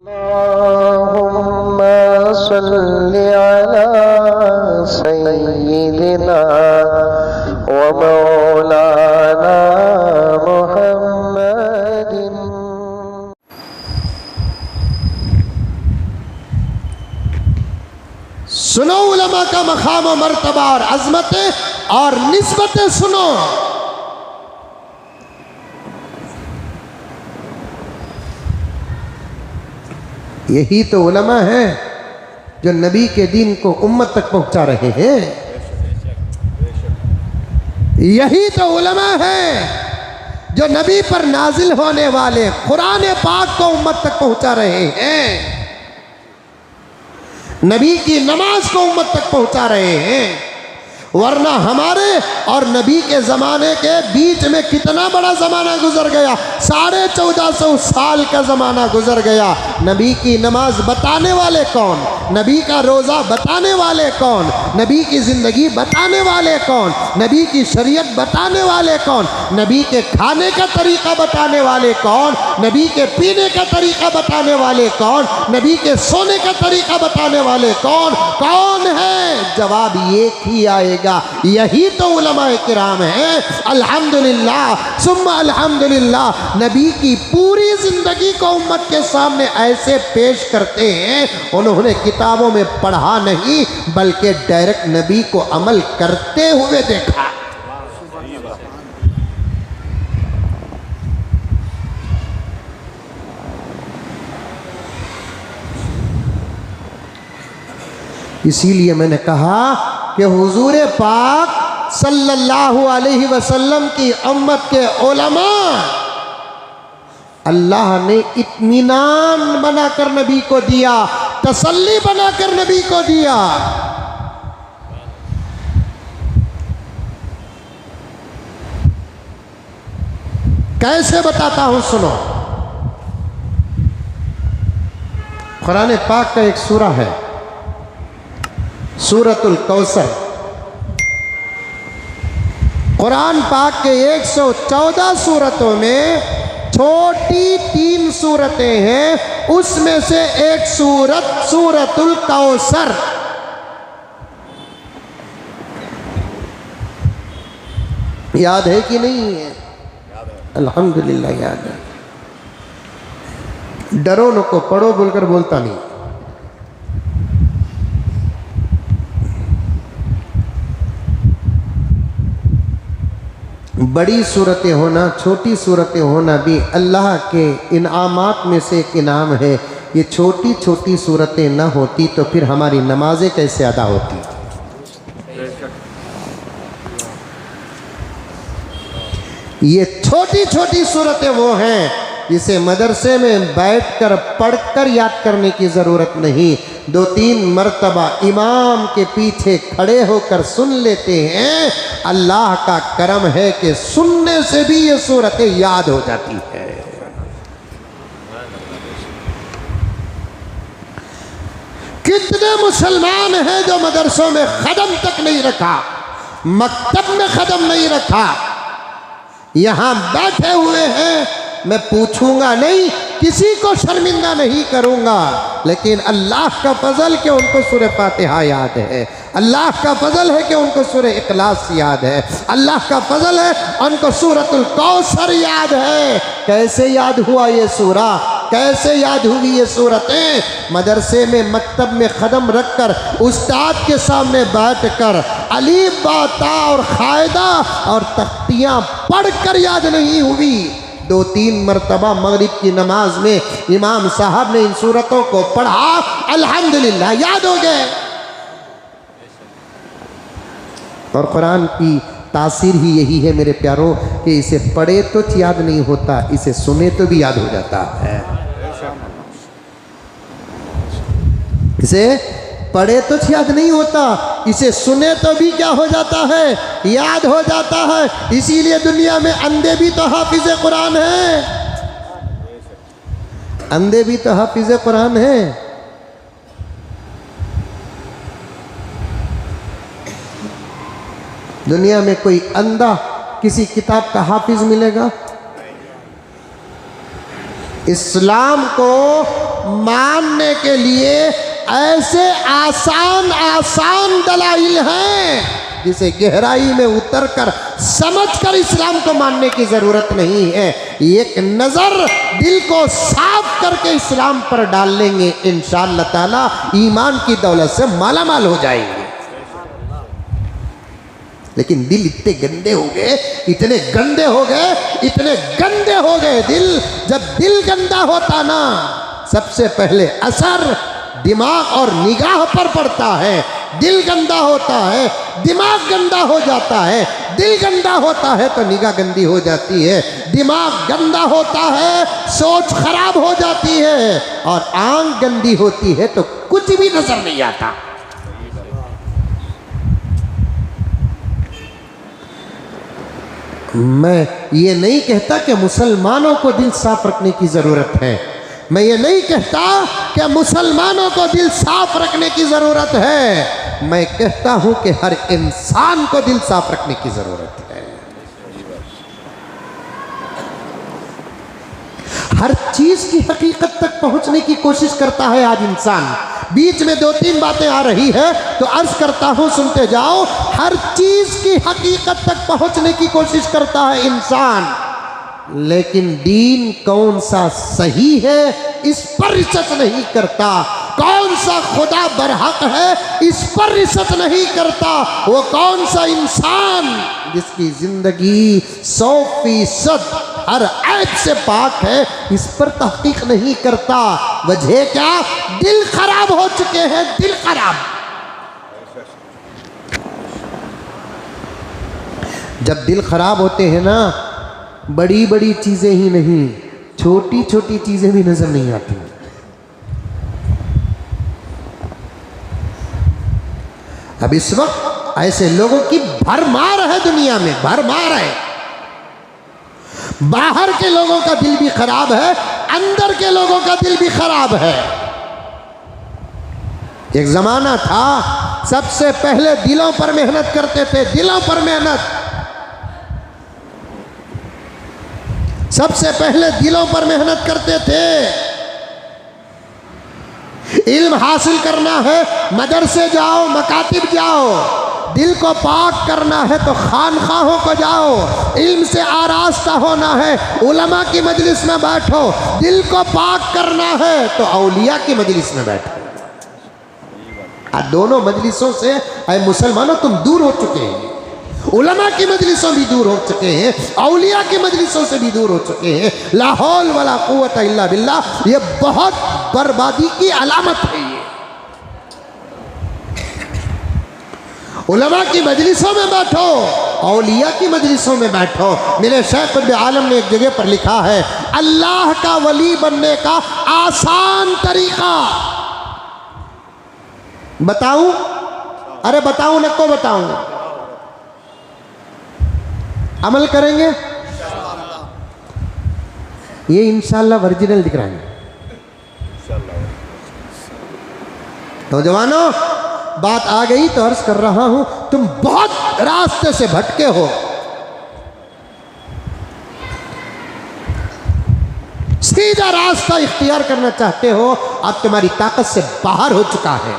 अल्लाहुम्मा सल्लि अला सय्यिदिना व मौलाना मुहम्मदिन। सुनो उलमा का मकाम व मर्तबा और अजमतें और निस्बतें सुनो। यही तो उलमा हैं जो नबी के दीन को उम्मत तक पहुंचा रहे हैं। यही तो उलमा हैं जो नबी पर नाजिल होने वाले कुरान पाक को उम्मत तक पहुंचा रहे हैं, नबी की नमाज को उम्मत तक पहुंचा रहे हैं। वरना हमारे और नबी के ज़माने के बीच में कितना बड़ा ज़माना गुजर गया, 1450 साल का ज़माना गुजर गया। नबी की नमाज बताने वाले कौन, नबी का रोज़ा बताने वाले कौन, नबी की ज़िंदगी बताने वाले कौन, नबी की शरीयत बताने वाले कौन, नबी के खाने का तरीक़ा बताने वाले कौन, नबी के पीने का तरीक़ा बताने वाले कौन, नबी के सोने का तरीक़ा बताने वाले कौन कौन है? जवाब एक ही आएगा, यही तो उलमाए किराम हैं। अल्हम्दुलिल्लाह सुम्मा अल्हम्दुलिल्लाह, नबी की पूरी जिंदगी को उम्मत के सामने ऐसे पेश करते हैं, उन्होंने किताबों में पढ़ा नहीं बल्कि डायरेक्ट नबी को अमल करते हुए देखा। इसीलिए मैंने कहा कि हुजूर पाक सल्लल्लाहु अलैहि वसल्लम की उम्मत के उलमा अल्लाह ने इत्मीनान बनाकर नबी को दिया, तसल्ली बनाकर नबी को दिया। कैसे बताता हूं, सुनो। कुरान पाक का एक सूरा है सूरतुल कौसर। कुरान पाक के 114 सूरतों में छोटी 3 सूरतें हैं, उसमें से एक सूरत सूरतुल कौसर। याद है कि नहीं है? अल्हम्दुलिल्लाह याद है। डरो न को पढ़ो बोलकर बोलता नहीं। बड़ी सूरतें होना, छोटी सूरतें होना भी अल्लाह के इनामात में से एक इनाम है। ये छोटी छोटी सूरतें ना होती तो फिर हमारी नमाजें कैसे अदा होती? ये छोटी छोटी सूरतें वो हैं जिसे मदरसे में बैठकर पढ़कर याद करने की ज़रूरत नहीं, 2-3 मरतबा इमाम के पीछे खड़े होकर सुन लेते हैं। अल्लाह का करम है कि सुनने से भी ये सूरतें याद हो जाती है। कितने मुसलमान हैं जो मदरसों में कदम तक नहीं रखा, मकतब में कदम नहीं रखा, यहां बैठे हुए हैं। मैं पूछूंगा नहीं, किसी को शर्मिंदा नहीं करूंगा, लेकिन अल्लाह का फजल कि उनको सूरह फातिहा याद है, अल्लाह का फजल है कि उनको सूरह इखलास याद है, अल्लाह का फजल है उनको सूरतुल कौसर याद है। कैसे याद हुआ ये सूरा, कैसे याद हुई ये सूरतें? मदरसे में मकतब में कदम रखकर उस्ताद के सामने बैठकर अलीफ बा ता और कायदा और तख्तियाँ पढ़कर याद नहीं हुई। 2-3 मरतबा मगरिब की नमाज में इमाम साहब ने इन सूरतों को पढ़ा, अल्हम्दुलिल्लाह याद हो गए। और कुरान की तासीर ही यही है मेरे प्यारों कि इसे पढ़े तो याद नहीं होता, इसे सुने तो भी याद हो जाता है। इसे पढ़े तो याद नहीं होता, इसे सुने तो भी क्या हो जाता है, याद हो जाता है। इसीलिए दुनिया में अंधे भी तो हाफिज कुरान हैं, अंधे भी तो हाफिज कुरान हैं। दुनिया में कोई अंधा किसी किताब का हाफिज मिलेगा? इस्लाम को मानने के लिए ऐसे आसान आसान दलाइल हैं जिसे गहराई में उतरकर समझकर इस्लाम को मानने की जरूरत नहीं है। एक नजर दिल को साफ करके इस्लाम पर डाल लेंगे, इंशाअल्लाह ताला ईमान की दौलत से मालामाल हो जाएंगे। लेकिन दिल इतने गंदे हो गए, इतने गंदे हो गए, इतने गंदे हो गए दिल। जब दिल गंदा होता ना, सबसे पहले असर दिमाग और निगाह पर पड़ता है। दिल गंदा होता है, दिमाग गंदा हो जाता है। दिल गंदा होता है तो निगाह गंदी हो जाती है। दिमाग गंदा होता है, सोच खराब हो जाती है। और आंख गंदी होती है तो कुछ भी नजर नहीं आता। मैं ये नहीं कहता कि मुसलमानों को दिल साफ रखने की जरूरत है। मैं ये नहीं कहता कि मुसलमानों को दिल साफ रखने की जरूरत है। मैं कहता हूं कि हर इंसान को दिल साफ रखने की जरूरत है। हर चीज की हकीकत तक पहुंचने की कोशिश करता है आज इंसान। बीच में 2-3 बातें आ रही है तो अर्ज करता हूं, सुनते जाओ। हर चीज की हकीकत तक पहुंचने की कोशिश करता है इंसान, लेकिन दीन कौन सा सही है इस पर रिसर्च नहीं करता। कौन सा खुदा बरहक है इस पर रिसर्च नहीं करता। वो कौन सा इंसान जिसकी जिंदगी 100% हर ऐब से पाक है, इस पर तहकीक नहीं करता। वजह क्या? दिल खराब हो चुके हैं, दिल खराब। जब दिल खराब होते हैं ना, बड़ी बड़ी चीजें ही नहीं, छोटी छोटी चीजें भी नजर नहीं आती। अब इस वक्त ऐसे लोगों की भरमार है दुनिया में, भरमार है। बाहर के लोगों का दिल भी खराब है, अंदर के लोगों का दिल भी खराब है। एक जमाना था सबसे पहले दिलों पर मेहनत करते थे, दिलों पर मेहनत। सबसे पहले दिलों पर मेहनत करते थे। इल्म हासिल करना है, मदरसे जाओ, मकातिब जाओ। दिल को पाक करना है तो खानखाहों को जाओ, इल्म से आरास्ता होना है, उलमा की मजलिस में बैठो। दिल को पाक करना है तो औलिया की मजलिस में बैठो। दोनों मजलिसों से ऐ मुसलमानों तुम दूर हो चुके हैं। उलमा की मजलिसों भी दूर हो चुके हैं, औलिया की मजलिसों से भी दूर हो चुके हैं। ला हौल वला कुव्वत इल्ला बिल्लाह। ये बहुत बर्बादी की अलामत है। ये उलमा की मजलिसों में बैठो, औलिया की मजलिसों में बैठो। मेरे शेख कुतुब आलम ने एक जगह पर लिखा है, अल्लाह का वली बनने का आसान तरीका बताऊं? अरे बताऊं न को बताऊं? अमल करेंगे? ये इंशाल्लाह ओरिजिनल दिख रहा है। नौजवानों, बात आ गई तो अर्ज कर रहा हूं, तुम बहुत रास्ते से भटके हो। सीधा रास्ता इख्तियार करना चाहते हो, अब तुम्हारी ताकत से बाहर हो चुका है।